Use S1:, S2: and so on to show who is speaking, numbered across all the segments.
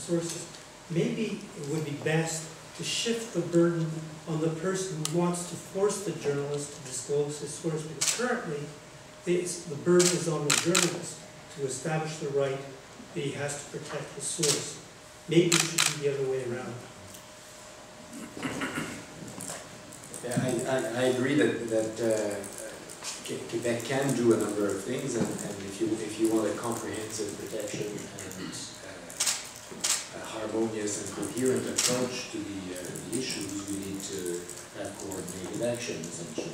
S1: sources. Maybe it would be best to shift the burden on the person who wants to force the journalist to disclose his source, because currently the burden is on the journalist to establish the right that he has to protect the source. Maybe it should be the other way around.
S2: Yeah, I agree that Quebec can do a number of things, and if you want a comprehensive protection and a harmonious and coherent approach to the issues, we need to have coordinated action, essentially.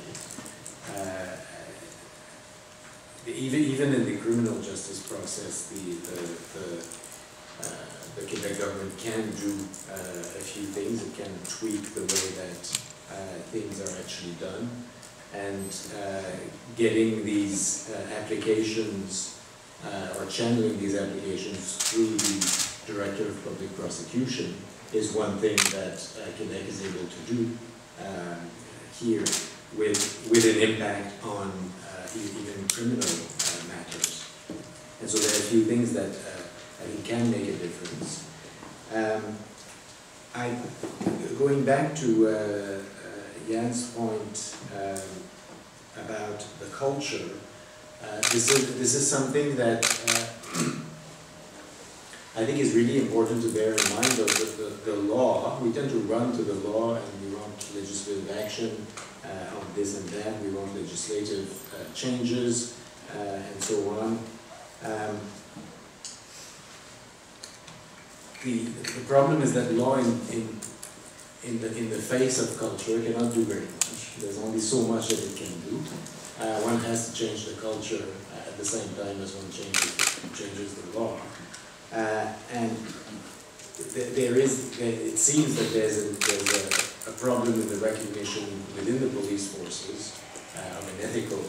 S2: Even in the criminal justice process, the Quebec government can do a few things. It can tweak the way that things are actually done, and getting these applications or channeling these applications through the Director of Public Prosecution is one thing that Quebec is able to do here with an impact on even criminal matters. And so there are a few things that I think can make a difference. Going back to Jan's point about the culture, this is something that I think is really important to bear in mind. Of the law, we tend to run to the law and we want legislative action on this and that. We want legislative changes and so on. The problem is that law in the face of culture cannot do very much. There's only so much that it can do. One has to change the culture at the same time as one changes the law. And it seems that there's a problem in the recognition within the police forces of an ethical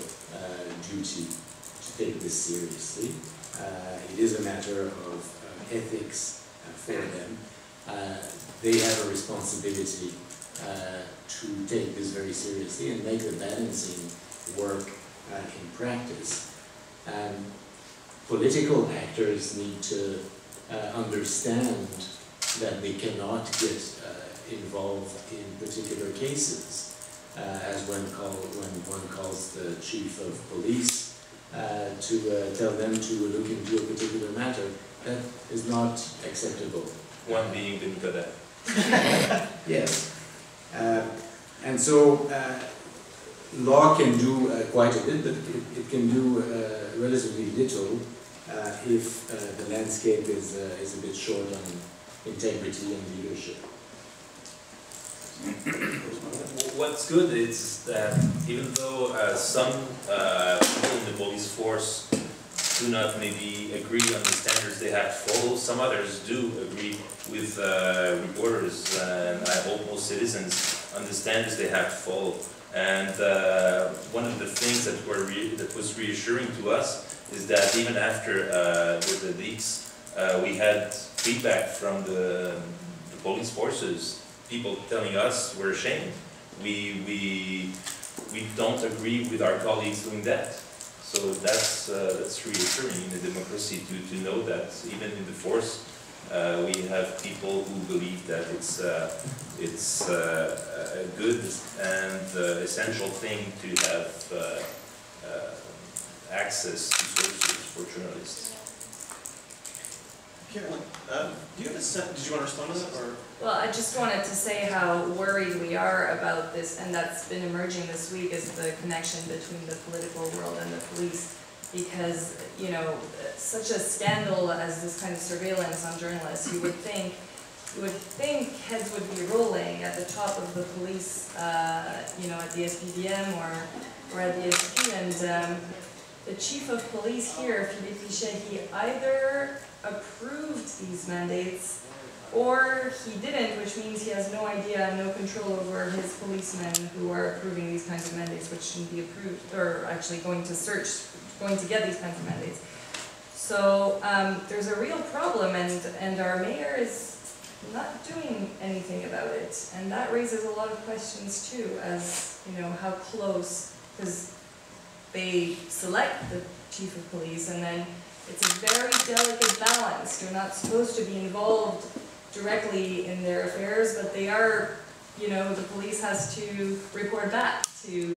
S2: duty to take this seriously. It is a matter of ethics for them. They have a responsibility to take this very seriously and make the balancing work in practice. Political actors need to understand that they cannot get involved in particular cases, as when one calls the chief of police to tell them to look into a particular matter. That is not acceptable.
S3: One being the Nicodet.
S2: Yes. And so law can do quite a bit, but it can do relatively little if the landscape is a bit short on integrity and leadership.
S3: What's good is that even though some people in the police force do not maybe agree on the standards they have to follow, some others do agree with reporters, and I hope most citizens understand they have to follow. And one of the things that was reassuring to us is that even after the leaks, we had feedback from the police forces, people telling us we're ashamed. We don't agree with our colleagues doing that. So that's reassuring in a democracy to know that even in the force we have people who believe that it's a good and essential thing to have access to sources for journalists.
S4: Carolyn, do you have a sense? Did you want to respond to that, or?
S5: Well, I just wanted to say how worried we are about this, and that's been emerging this week, is the connection between the political world and the police. Because, you know, such a scandal as this kind of surveillance on journalists, you would think heads would be rolling at the top of the police, you know, at the SPVM or at the SP, and the chief of police here, Philippe Richet, he either approved these mandates or he didn't, which means he has no idea, no control over his policemen who are approving these kinds of mandates, which shouldn't be approved, or actually going to get these kinds of mandates. So there's a real problem, and our mayor is not doing anything about it, and that raises a lot of questions too, as you know, how close, because they select the chief of police, and then It's a very delicate balance. You're not supposed to be involved directly in their affairs, but they are, you know, the police has to report back to